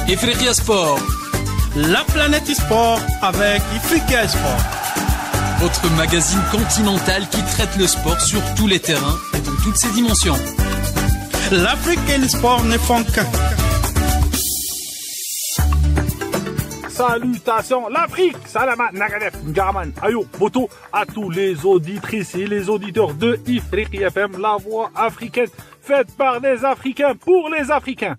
Ifriqiya Sport, la planète e-sport avec Ifriqiya Sport. Votre magazine continental qui traite le sport sur tous les terrains et dans toutes ses dimensions. L'Afrique et le sport ne font qu'un. Salutations l'Afrique, Salamat, Nagadef, Ngaraman, Ayo, Boto, à tous les auditrices et les auditeurs de Ifriqiya FM, la voix africaine faite par des Africains pour les Africains.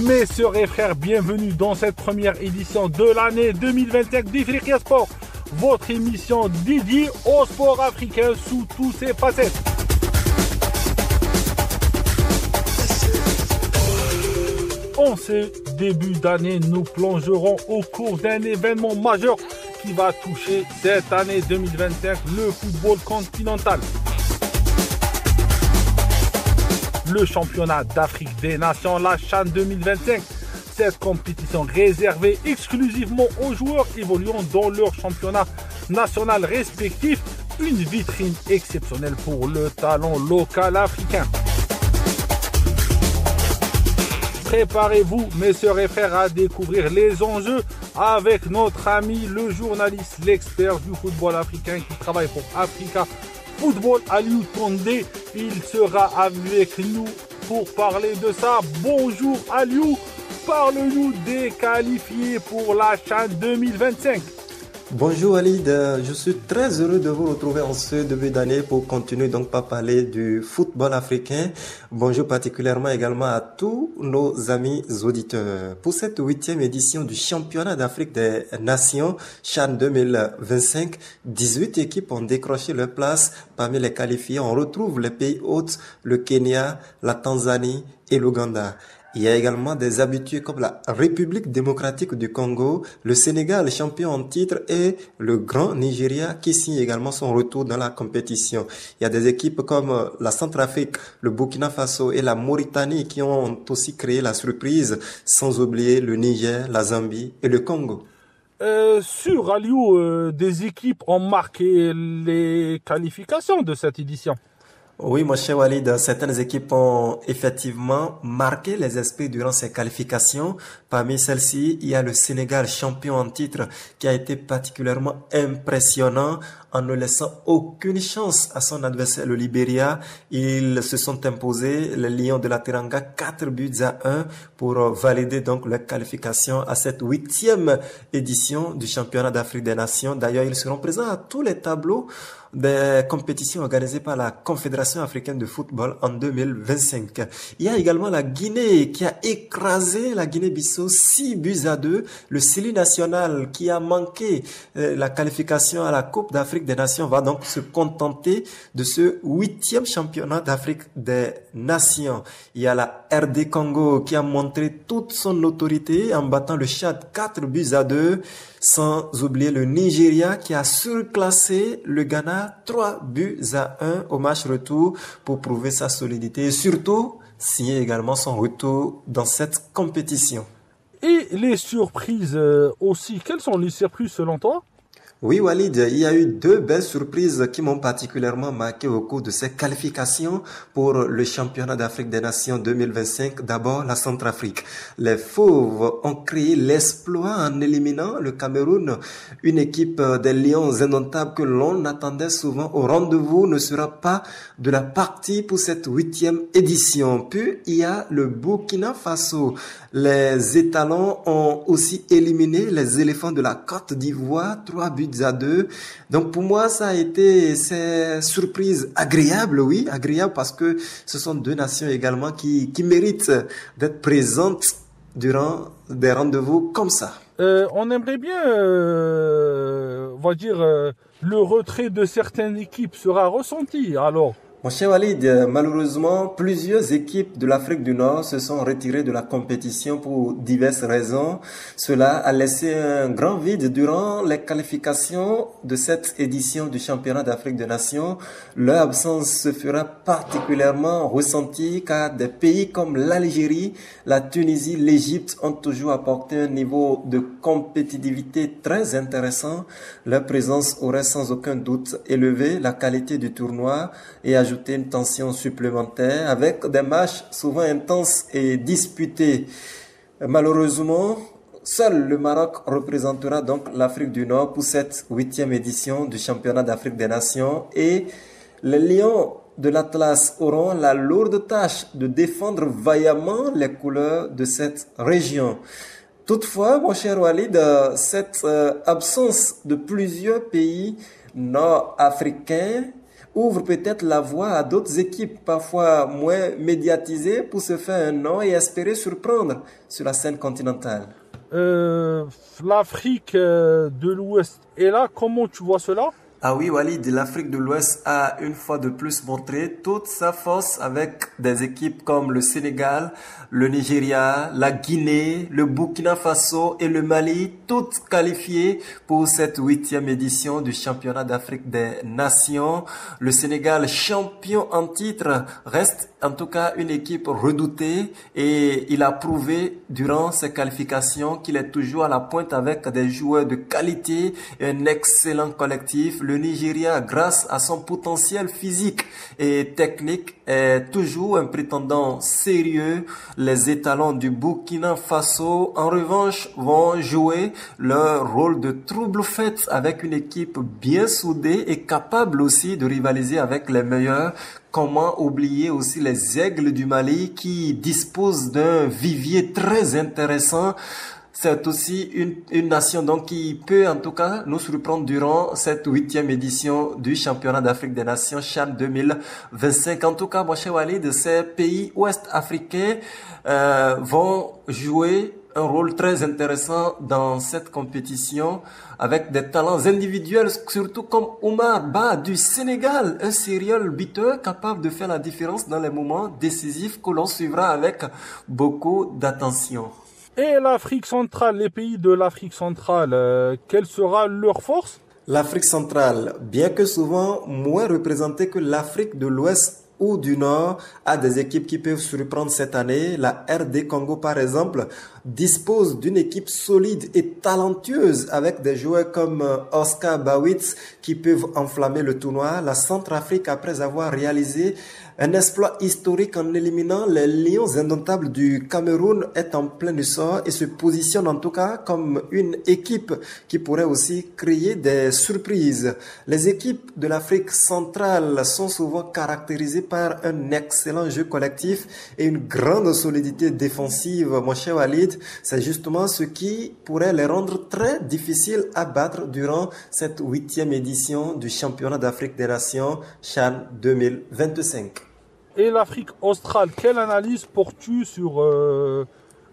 Mes sœurs et frères, bienvenue dans cette première édition de l'année 2025 d'Ifriqiya Sport, votre émission dédiée au sport africain sous tous ses facettes. En ce début d'année, nous plongerons au cours d'un événement majeur qui va toucher cette année 2025, le football continental. Le championnat d'Afrique des Nations, la CHAN 2025. Cette compétition réservée exclusivement aux joueurs évoluant dans leur championnat national respectif. Une vitrine exceptionnelle pour le talent local africain. Préparez-vous, mes sœurs et frères, à découvrir les enjeux avec notre ami, le journaliste, l'expert du football africain qui travaille pour Africa Football, Aliou Tondé. Il sera avec nous pour parler de ça. Bonjour Aliou, parle-nous des qualifiés pour la CHAN 2025. Bonjour Walid, je suis très heureux de vous retrouver en ce début d'année pour continuer donc par parler du football africain. Bonjour particulièrement également à tous nos amis auditeurs. Pour cette 8e édition du championnat d'Afrique des Nations, CHAN 2025, 18 équipes ont décroché leur place. Parmi les qualifiés, on retrouve les pays hôtes, le Kenya, la Tanzanie et l'Ouganda. Il y a également des habitués comme la République démocratique du Congo, le Sénégal champion en titre et le Grand Nigeria qui signe également son retour dans la compétition. Il y a des équipes comme la Centrafrique, le Burkina Faso et la Mauritanie qui ont aussi créé la surprise, sans oublier le Niger, la Zambie et le Congo. Sur Aliou, des équipes ont marqué les qualifications de cette édition. Oui, mon cher Walid, certaines équipes ont effectivement marqué les esprits durant ces qualifications. Parmi celles-ci, il y a le Sénégal, champion en titre, qui a été particulièrement impressionnant en ne laissant aucune chance à son adversaire, le Libéria. Ils se sont imposés, les Lions de la Teranga, 4-1 pour valider donc leur qualification à cette 8e édition du championnat d'Afrique des Nations. D'ailleurs, ils seront présents à tous les tableaux des compétitions organisées par la Confédération africaine de football en 2025. Il y a également la Guinée qui a écrasé la Guinée-Bissau 6-2. Le Sili national qui a manqué la qualification à la Coupe d'Afrique des Nations va donc se contenter de ce 8e championnat d'Afrique des Nations. Il y a la RD Congo qui a montré toute son autorité en battant le Tchad 4-2. Sans oublier le Nigeria qui a surclassé le Ghana 3-1 au match retour pour prouver sa solidité et surtout signer également son retour dans cette compétition. Et les surprises aussi, quelles sont les surprises selon toi ? Oui, Walid, il y a eu deux belles surprises qui m'ont particulièrement marqué au cours de ces qualifications pour le championnat d'Afrique des Nations 2025. D'abord, la Centrafrique. Les Fauves ont créé l'exploit en éliminant le Cameroun, une équipe des Lions indomptables que l'on attendait souvent au rendez-vous ne sera pas de la partie pour cette 8e édition. Puis, il y a le Burkina Faso. Les étalons ont aussi éliminé les éléphants de la Côte d'Ivoire, 3-2. Donc pour moi, ça a été ces surprises agréables, oui, agréables parce que ce sont deux nations également qui méritent d'être présentes durant des rendez-vous comme ça. On aimerait bien, on va dire, le retrait de certaines équipes sera ressenti. Alors, Mon cher Walid, malheureusement, plusieurs équipes de l'Afrique du Nord se sont retirées de la compétition pour diverses raisons. Cela a laissé un grand vide durant les qualifications de cette édition du championnat d'Afrique des Nations. Leur absence se fera particulièrement ressentie car des pays comme l'Algérie, la Tunisie, l'Égypte ont toujours apporté un niveau de compétitivité très intéressant. Leur présence aurait sans aucun doute élevé la qualité du tournoi et ajouté une tension supplémentaire avec des matchs souvent intenses et disputés. Malheureusement, seul le Maroc représentera donc l'Afrique du Nord pour cette 8e édition du championnat d'Afrique des Nations et les Lions de l'Atlas auront la lourde tâche de défendre vaillamment les couleurs de cette région. Toutefois, mon cher Walid, cette absence de plusieurs pays nord-africains ouvre peut-être la voie à d'autres équipes parfois moins médiatisées pour se faire un nom et espérer surprendre sur la scène continentale. L'Afrique de l'Ouest est là, comment tu vois cela? Ah oui, Walid, l'Afrique de l'Ouest a une fois de plus montré toute sa force avec des équipes comme le Sénégal, le Nigeria, la Guinée, le Burkina Faso et le Mali, toutes qualifiées pour cette 8e édition du championnat d'Afrique des Nations. Le Sénégal, champion en titre, reste en tout cas une équipe redoutée et il a prouvé durant ses qualifications qu'il est toujours à la pointe avec des joueurs de qualité et un excellent collectif. Le Nigeria, grâce à son potentiel physique et technique, est toujours un prétendant sérieux. Les étalons du Burkina Faso, en revanche, vont jouer leur rôle de trouble-fête avec une équipe bien soudée et capable aussi de rivaliser avec les meilleurs. Comment oublier aussi les Aigles du Mali qui disposent d'un vivier très intéressant. C'est aussi une nation donc qui peut en tout cas nous surprendre durant cette 8e édition du championnat d'Afrique des Nations CHAN 2025. En tout cas, mon cher Walid, ces pays ouest-africains vont jouer un rôle très intéressant dans cette compétition avec des talents individuels, surtout comme Oumar Ba du Sénégal, un serial buteur capable de faire la différence dans les moments décisifs que l'on suivra avec beaucoup d'attention. Et l'Afrique centrale, les pays de l'Afrique centrale, quelle sera leur force? L'Afrique centrale, bien que souvent moins représentée que l'Afrique de l'Ouest ou du Nord, a des équipes qui peuvent surprendre cette année. La RD Congo, par exemple, dispose d'une équipe solide et talentueuse avec des joueurs comme Oscar Bawitz qui peuvent enflammer le tournoi. La Centrafrique, après avoir réalisé un exploit historique en éliminant les Lions indomptables du Cameroun, est en plein essor et se positionne en tout cas comme une équipe qui pourrait aussi créer des surprises. Les équipes de l'Afrique centrale sont souvent caractérisées par un excellent jeu collectif et une grande solidité défensive. Mon cher Walid, c'est justement ce qui pourrait les rendre très difficiles à battre durant cette 8e édition du championnat d'Afrique des Nations CHAN 2025. Et l'Afrique australe, quelle analyse portes-tu sur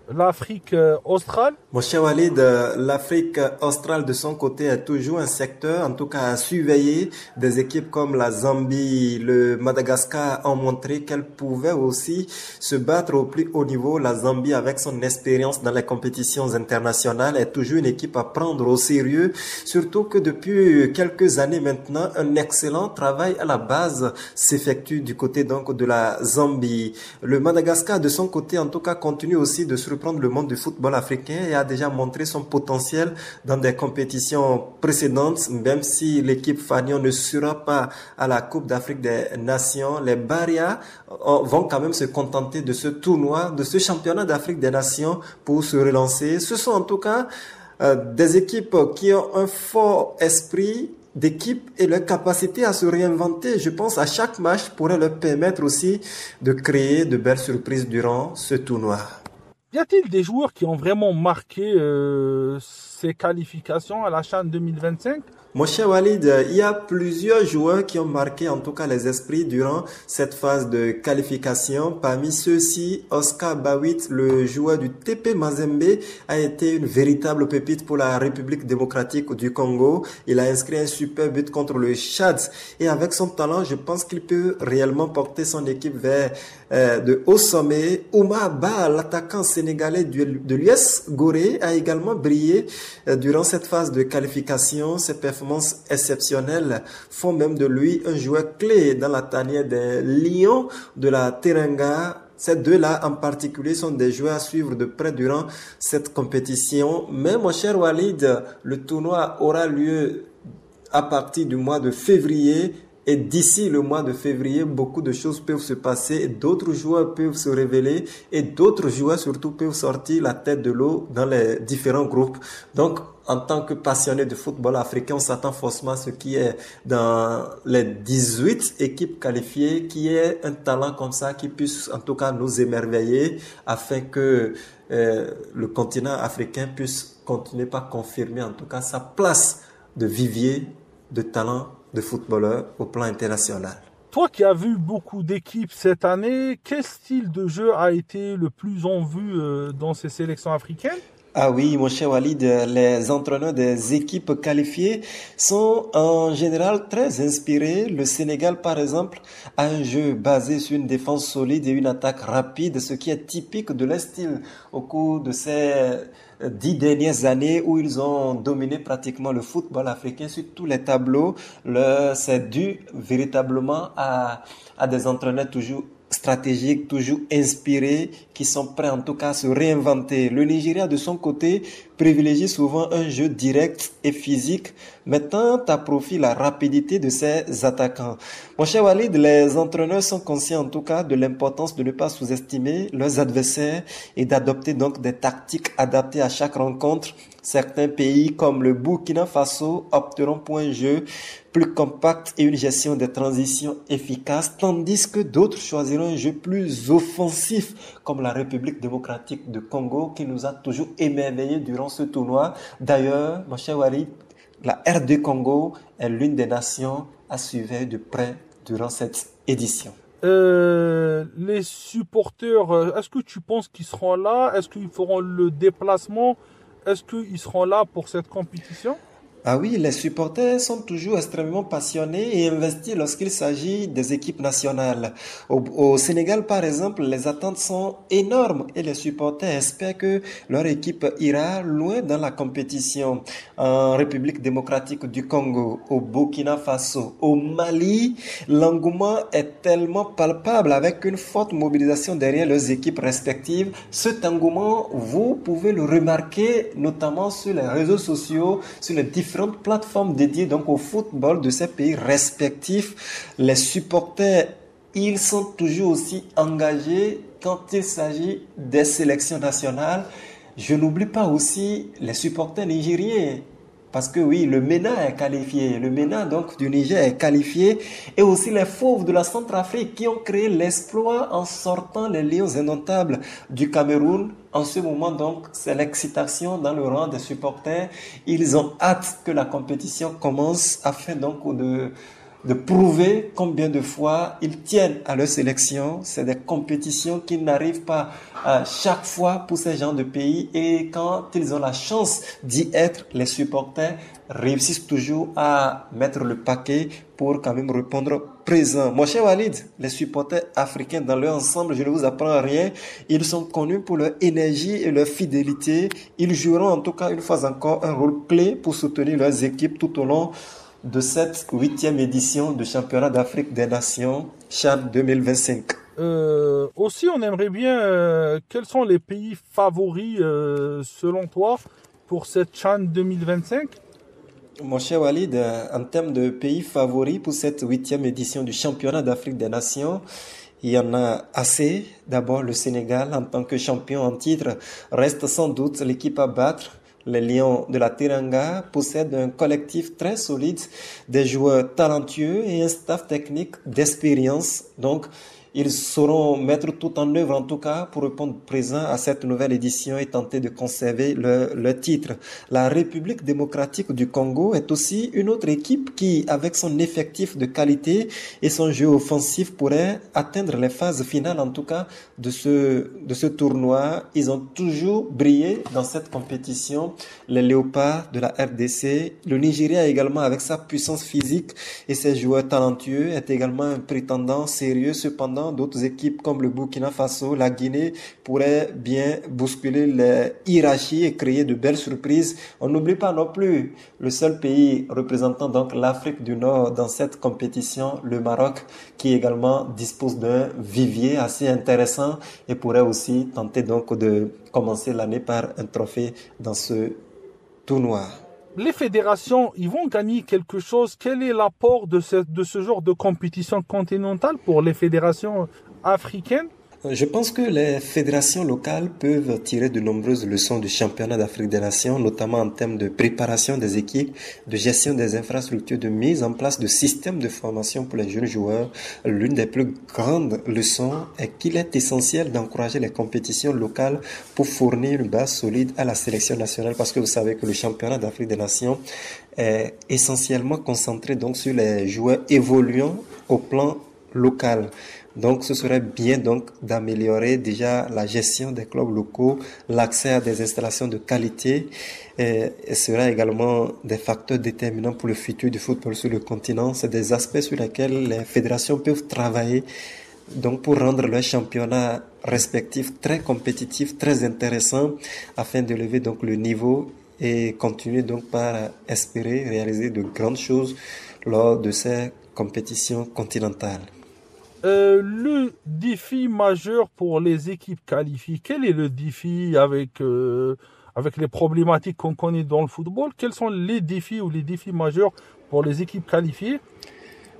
l'Afrique australe? Mon cher Walid, l'Afrique australe de son côté est toujours un secteur, en tout cas à surveiller. Des équipes comme la Zambie, le Madagascar ont montré qu'elles pouvaient aussi se battre au plus haut niveau. La Zambie, avec son expérience dans les compétitions internationales, est toujours une équipe à prendre au sérieux. Surtout que depuis quelques années maintenant, un excellent travail à la base s'effectue du côté donc de la Zambie. Le Madagascar de son côté, en tout cas, continue aussi de surprendre le monde du football africain et a déjà montré son potentiel dans des compétitions précédentes, même si l'équipe Fanion ne sera pas à la Coupe d'Afrique des Nations. Les Barrias vont quand même se contenter de ce tournoi, de ce championnat d'Afrique des Nations pour se relancer. Ce sont en tout cas des équipes qui ont un fort esprit d'équipe et leur capacité à se réinventer. Je pense à chaque match pourrait leur permettre aussi de créer de belles surprises durant ce tournoi. Y a-t-il des joueurs qui ont vraiment marqué ces qualifications à la CHAN 2025? Mon cher Walid, il y a plusieurs joueurs qui ont marqué en tout cas les esprits durant cette phase de qualification. Parmi ceux-ci, Oscar Bawit, le joueur du TP Mazembe, a été une véritable pépite pour la République démocratique du Congo. Il a inscrit un super but contre le Tchad. Et avec son talent, je pense qu'il peut réellement porter son équipe vers de haut sommet. Oumar Ba, l'attaquant sénégalais de l'US Gorée, a également brillé durant cette phase de qualification. Ses performances exceptionnelles font même de lui un joueur clé dans la tanière des Lions de la Teranga. Ces deux-là en particulier sont des joueurs à suivre de près durant cette compétition. Mais mon cher Walid, le tournoi aura lieu à partir du mois de février. Et d'ici le mois de février, beaucoup de choses peuvent se passer, d'autres joueurs peuvent se révéler et d'autres joueurs surtout peuvent sortir la tête de l'eau dans les différents groupes. Donc, en tant que passionné de football africain, on s'attend forcément à ce qui est dans les 18 équipes qualifiées, qui est un talent comme ça qui puisse en tout cas nous émerveiller afin que le continent africain puisse continuer par confirmer en tout cas sa place de vivier de talent de footballeurs au plan international. Toi qui as vu beaucoup d'équipes cette année, quel style de jeu a été le plus en vue dans ces sélections africaines? Ah oui, mon cher Walid, les entraîneurs des équipes qualifiées sont en général très inspirés. Le Sénégal, par exemple, a un jeu basé sur une défense solide et une attaque rapide, ce qui est typique de leur style au cours de ces 10 dernières années où ils ont dominé pratiquement le football africain sur tous les tableaux. C'est dû véritablement à des entraîneurs toujours stratégiques, toujours inspirés, qui sont prêts en tout cas à se réinventer. Le Nigeria, de son côté, privilégie souvent un jeu direct et physique, mettant à profit la rapidité de ses attaquants. Mon cher Walid, les entraîneurs sont conscients en tout cas de l'importance de ne pas sous-estimer leurs adversaires et d'adopter donc des tactiques adaptées à chaque rencontre. Certains pays comme le Burkina Faso opteront pour un jeu plus compact et une gestion des transitions efficace, tandis que d'autres choisiront un jeu plus offensif comme la République démocratique du Congo qui nous a toujours émerveillés durant ce tournoi. D'ailleurs, mon cher Walid, la RD Congo est l'une des nations à suivre de près durant cette édition. Les supporters, est-ce que tu penses qu'ils seront là? Est-ce qu'ils feront le déplacement? Est-ce qu'ils seront là pour cette compétition? Ah oui, les supporters sont toujours extrêmement passionnés et investis lorsqu'il s'agit des équipes nationales. Au Sénégal, par exemple, les attentes sont énormes et les supporters espèrent que leur équipe ira loin dans la compétition. En République démocratique du Congo, au Burkina Faso, au Mali, l'engouement est tellement palpable avec une forte mobilisation derrière leurs équipes respectives. Cet engouement, vous pouvez le remarquer notamment sur les réseaux sociaux, sur les différentes plateformes dédiées donc au football de ces pays respectifs. Les supporters, ils sont toujours aussi engagés quand il s'agit des sélections nationales. Je n'oublie pas aussi les supporters nigériens. Parce que oui, le MENA est qualifié, le MENA donc du Niger est qualifié, et aussi les Fauves de la Centrafrique qui ont créé l'exploit en sortant les Lions indomptables du Cameroun. En ce moment donc, c'est l'excitation dans le rang des supporters. Ils ont hâte que la compétition commence afin donc de prouver combien de fois ils tiennent à leur sélection. C'est des compétitions qui n'arrivent pas à chaque fois pour ces gens de pays, et quand ils ont la chance d'y être, les supporters réussissent toujours à mettre le paquet pour quand même répondre présent. Mon cher Walid, les supporters africains dans leur ensemble, je ne vous apprends rien, ils sont connus pour leur énergie et leur fidélité. Ils joueront en tout cas une fois encore un rôle clé pour soutenir leurs équipes tout au long de cette 8e édition du championnat d'Afrique des Nations, CHAN 2025. Aussi, on aimerait bien, quels sont les pays favoris selon toi pour cette CHAN 2025? Mon cher Walid, en termes de pays favoris pour cette 8e édition du championnat d'Afrique des Nations, il y en a assez. D'abord, le Sénégal, en tant que champion en titre, reste sans doute l'équipe à battre. Les Lions de la Teranga possèdent un collectif très solide, des joueurs talentueux et un staff technique d'expérience. Donc, ils sauront mettre tout en œuvre, en tout cas, pour répondre présent à cette nouvelle édition et tenter de conserver le titre. La République démocratique du Congo est aussi une autre équipe qui, avec son effectif de qualité et son jeu offensif, pourrait atteindre les phases finales, en tout cas, de ce tournoi. Ils ont toujours brillé dans cette compétition. Les Léopards de la RDC, le Nigeria également, avec sa puissance physique et ses joueurs talentueux, est également un prétendant sérieux. Cependant, d'autres équipes comme le Burkina Faso, la Guinée pourraient bien bousculer les hiérarchies et créer de belles surprises. On n'oublie pas non plus le seul pays représentant donc l'Afrique du Nord dans cette compétition, le Maroc, qui également dispose d'un vivier assez intéressant et pourrait aussi tenter donc de commencer l'année par un trophée dans ce tournoi. Les fédérations, ils vont gagner quelque chose. Quel est l'apport de ce genre de compétition continentale pour les fédérations africaines? Je pense que les fédérations locales peuvent tirer de nombreuses leçons du championnat d'Afrique des Nations, notamment en termes de préparation des équipes, de gestion des infrastructures, de mise en place de systèmes de formation pour les jeunes joueurs. L'une des plus grandes leçons est qu'il est essentiel d'encourager les compétitions locales pour fournir une base solide à la sélection nationale, parce que vous savez que le championnat d'Afrique des Nations est essentiellement concentré donc sur les joueurs évoluant au plan local. Donc, ce serait bien donc d'améliorer déjà la gestion des clubs locaux, l'accès à des installations de qualité, et sera également des facteurs déterminants pour le futur du football sur le continent. C'est des aspects sur lesquels les fédérations peuvent travailler donc pour rendre leur championnat respectif très compétitif, très intéressant, afin de lever donc le niveau et continuer donc par espérer réaliser de grandes choses lors de ces compétitions continentales. Le défi majeur pour les équipes qualifiées, quel est le défi avec les problématiques qu'on connaît dans le football? Quels sont les défis ou les défis majeurs pour les équipes qualifiées?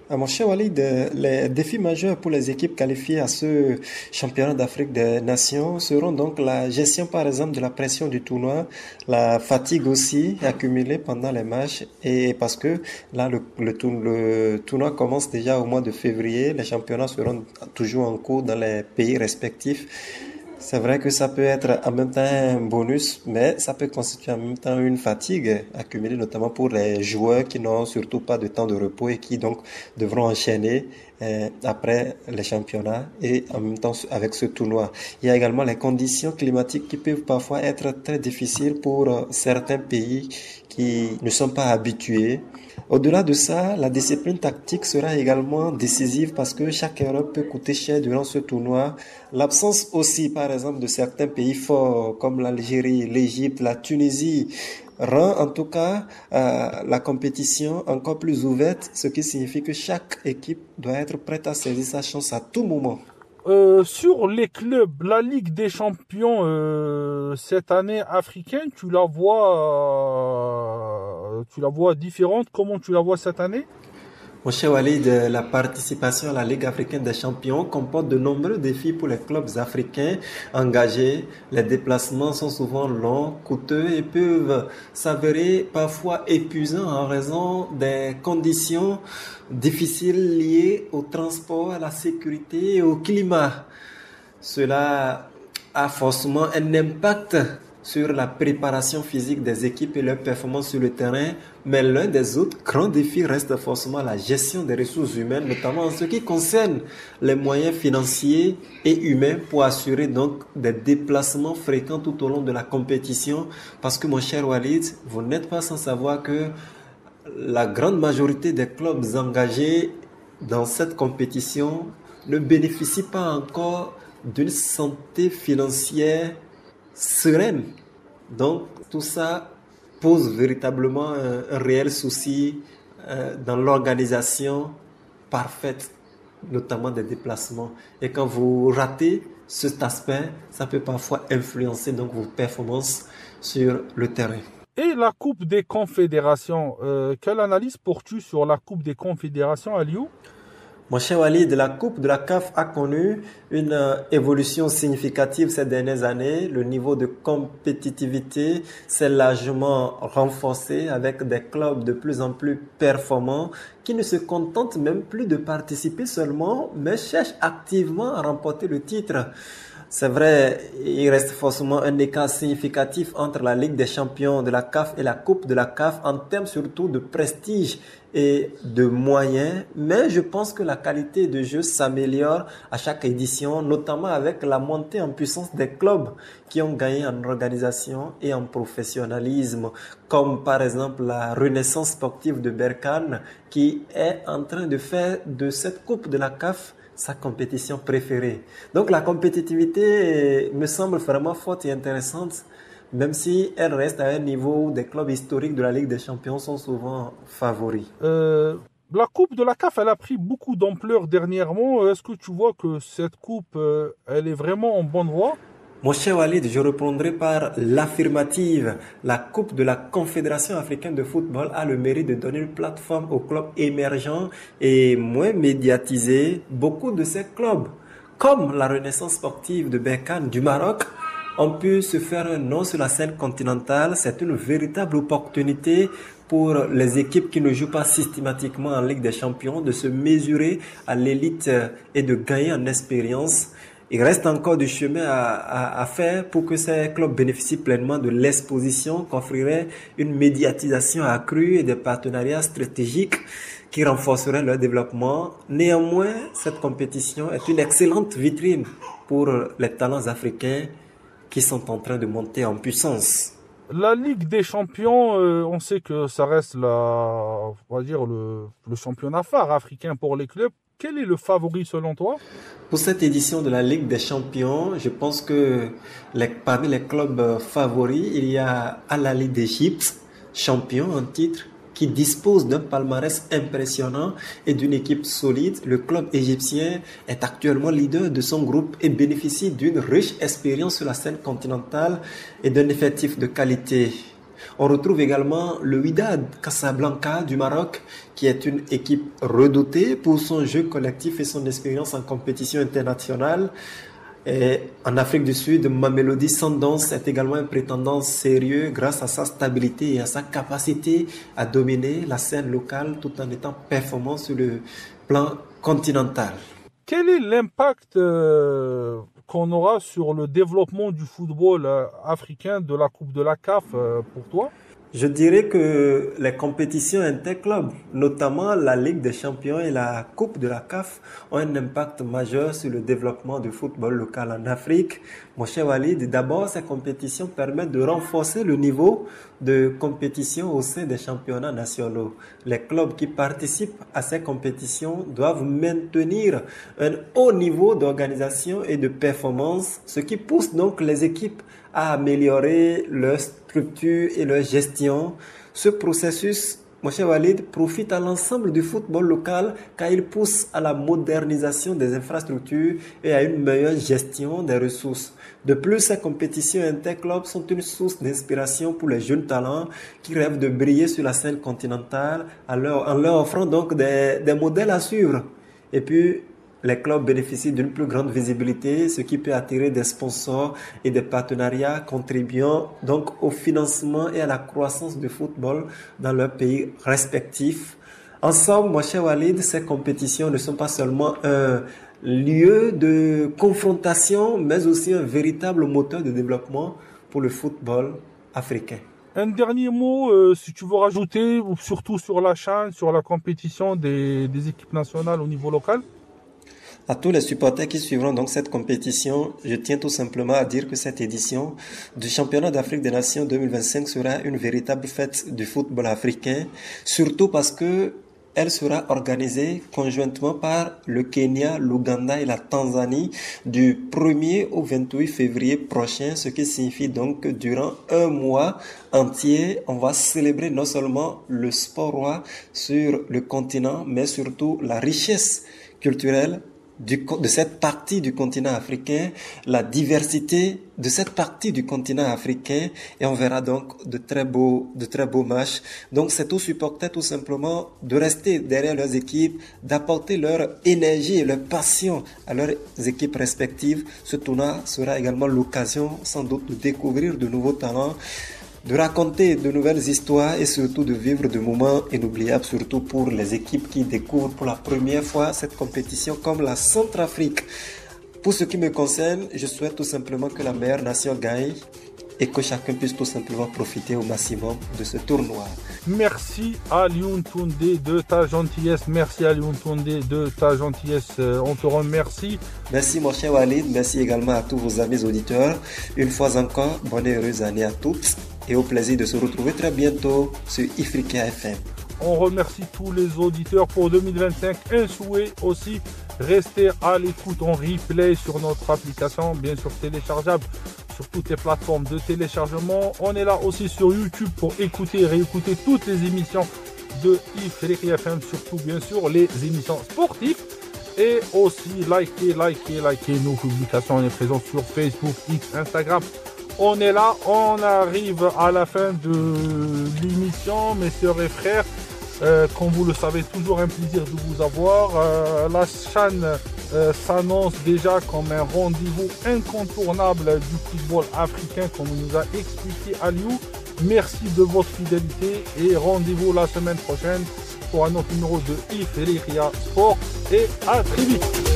Mon cher Walid, les défis majeurs pour les équipes qualifiées à ce championnat d'Afrique des Nations seront donc la gestion par exemple de la pression du tournoi, la fatigue aussi accumulée pendant les matchs, et parce que là le tournoi commence déjà au mois de février, les championnats seront toujours en cours dans les pays respectifs. C'est vrai que ça peut être en même temps un bonus, mais ça peut constituer en même temps une fatigue accumulée, notamment pour les joueurs qui n'ont surtout pas de temps de repos et qui donc devront enchaîner après les championnats et en même temps avec ce tournoi. Il y a également les conditions climatiques qui peuvent parfois être très difficiles pour certains pays qui ne sont pas habitués. Au-delà de ça, la discipline tactique sera également décisive parce que chaque erreur peut coûter cher durant ce tournoi. L'absence aussi, par exemple, de certains pays forts comme l'Algérie, l'Égypte, la Tunisie rend en tout cas la compétition encore plus ouverte, ce qui signifie que chaque équipe doit être prête à saisir sa chance à tout moment. Sur les clubs, la Ligue des Champions cette année africaine, tu la vois différente? Comment tu la vois cette année? Mon cher Walid, la participation à la Ligue africaine des champions comporte de nombreux défis pour les clubs africains engagés. Les déplacements sont souvent longs, coûteux et peuvent s'avérer parfois épuisants en raison des conditions difficiles liées au transport, à la sécurité et au climat. Cela a forcément un impact sur la préparation physique des équipes et leur performance sur le terrain, mais l'un des autres grands défis reste forcément la gestion des ressources humaines, notamment en ce qui concerne les moyens financiers et humains pour assurer donc des déplacements fréquents tout au long de la compétition. Parce que mon cher Walid, vous n'êtes pas sans savoir que la grande majorité des clubs engagés dans cette compétition ne bénéficient pas encore d'une santé financière sereine. Donc tout ça pose véritablement un réel souci dans l'organisation parfaite, notamment des déplacements. Et quand vous ratez cet aspect, ça peut parfois influencer donc vos performances sur le terrain. Et la Coupe des Confédérations, quelle analyse portes-tu sur la Coupe des Confédérations, Aliou? Mon cher Walid, la Coupe de la CAF a connu une évolution significative ces dernières années. Le niveau de compétitivité s'est largement renforcé avec des clubs de plus en plus performants qui ne se contentent même plus de participer seulement, mais cherchent activement à remporter le titre. C'est vrai, il reste forcément un écart significatif entre la Ligue des champions de la CAF et la Coupe de la CAF en termes surtout de prestige et de moyens, mais je pense que la qualité de jeu s'améliore à chaque édition, notamment avec la montée en puissance des clubs qui ont gagné en organisation et en professionnalisme, comme par exemple la Renaissance sportive de Berkane qui est en train de faire de cette Coupe de la CAF sa compétition préférée. Donc la compétitivité me semble vraiment forte et intéressante, même si elle reste à un niveau où des clubs historiques de la Ligue des Champions sont souvent favoris. La Coupe de la CAF, elle a pris beaucoup d'ampleur dernièrement. Est-ce que tu vois que cette coupe, elle est vraiment en bonne voie? Mon cher Walid, je répondrai par l'affirmative. La Coupe de la Confédération africaine de football a le mérite de donner une plateforme aux clubs émergents et moins médiatisés. Beaucoup de ces clubs, comme la Renaissance sportive de Berkane du Maroc, ont pu se faire un nom sur la scène continentale. C'est une véritable opportunité pour les équipes qui ne jouent pas systématiquement en Ligue des Champions de se mesurer à l'élite et de gagner en expérience. Il reste encore du chemin à faire pour que ces clubs bénéficient pleinement de l'exposition qu'offrirait une médiatisation accrue et des partenariats stratégiques qui renforceraient leur développement. Néanmoins, cette compétition est une excellente vitrine pour les talents africains qui sont en train de monter en puissance. La Ligue des champions, on sait que ça reste on va dire le championnat phare africain pour les clubs. Quel est le favori selon toi? Pour cette édition de la Ligue des champions, je pense que parmi les clubs favoris, il y a Al Ahly d'Égypte, champion en titre, qui dispose d'un palmarès impressionnant et d'une équipe solide. Le club égyptien est actuellement leader de son groupe et bénéficie d'une riche expérience sur la scène continentale et d'un effectif de qualité. On retrouve également le Wydad Casablanca du Maroc, qui est une équipe redoutée pour son jeu collectif et son expérience en compétition internationale. Et en Afrique du Sud, Mamelodi Sundowns est également un prétendant sérieux grâce à sa stabilité et à sa capacité à dominer la scène locale tout en étant performant sur le plan continental. Quel est l'impact qu'on aura sur le développement du football africain de la Coupe de la CAF pour toi? Je dirais que les compétitions interclubs, notamment la Ligue des champions et la Coupe de la CAF, ont un impact majeur sur le développement du football local en Afrique. Mon cher Walid, d'abord, ces compétitions permettent de renforcer le niveau de compétition au sein des championnats nationaux. Les clubs qui participent à ces compétitions doivent maintenir un haut niveau d'organisation et de performance, ce qui pousse donc les équipes à améliorer leur structure et leur gestion. Ce processus, mon cher Walid, profite à l'ensemble du football local car il pousse à la modernisation des infrastructures et à une meilleure gestion des ressources. De plus, ces compétitions interclubs sont une source d'inspiration pour les jeunes talents qui rêvent de briller sur la scène continentale en leur offrant donc des modèles à suivre. Et puis, les clubs bénéficient d'une plus grande visibilité, ce qui peut attirer des sponsors et des partenariats contribuant donc au financement et à la croissance du football dans leurs pays respectifs. Ensemble, mon cher Walid, ces compétitions ne sont pas seulement un lieu de confrontation, mais aussi un véritable moteur de développement pour le football africain. Un dernier mot, si tu veux rajouter, surtout sur la CHAN, sur la compétition des équipes nationales au niveau local? À tous les supporters qui suivront donc cette compétition, je tiens tout simplement à dire que cette édition du championnat d'Afrique des Nations 2025 sera une véritable fête du football africain, surtout parce que elle sera organisée conjointement par le Kenya, l'Ouganda et la Tanzanie du 1er au 28 février prochain, ce qui signifie donc que durant un mois entier, on va célébrer non seulement le sport roi sur le continent, mais surtout la richesse culturelle de cette partie du continent africain, la diversité de cette partie du continent africain, et on verra donc de très beaux matchs. Donc c'est aux supporters tout simplement de rester derrière leurs équipes, d'apporter leur énergie et leur passion à leurs équipes respectives. Ce tournoi sera également l'occasion sans doute de découvrir de nouveaux talents, de raconter de nouvelles histoires et surtout de vivre de moments inoubliables, surtout pour les équipes qui découvrent pour la première fois cette compétition comme la Centrafrique. Pour ce qui me concerne, je souhaite tout simplement que la meilleure nation gagne et que chacun puisse tout simplement profiter au maximum de ce tournoi. Merci Alioune Toundé de ta gentillesse. Merci Alioune Toundé de ta gentillesse. On te remercie. Merci mon cher Walid. Merci également à tous vos amis auditeurs. Une fois encore, bonne et heureuse année à toutes. Et au plaisir de se retrouver très bientôt sur Ifrica FM. On remercie tous les auditeurs pour 2025. Un souhait aussi, restez à l'écoute en replay sur notre application, bien sûr téléchargeable sur toutes les plateformes de téléchargement. On est là aussi sur YouTube pour écouter et réécouter toutes les émissions de Ifrica FM, surtout bien sûr les émissions sportives. Et aussi likez nos publications. On est présent sur Facebook, X, Instagram. On est là, on arrive à la fin de l'émission, mes sœurs et frères. Comme vous le savez, toujours un plaisir de vous avoir. La chaîne s'annonce déjà comme un rendez-vous incontournable du football africain, comme nous a expliqué Aliou. Merci de votre fidélité et rendez-vous la semaine prochaine pour un autre numéro de Ifrica Sport et à très vite.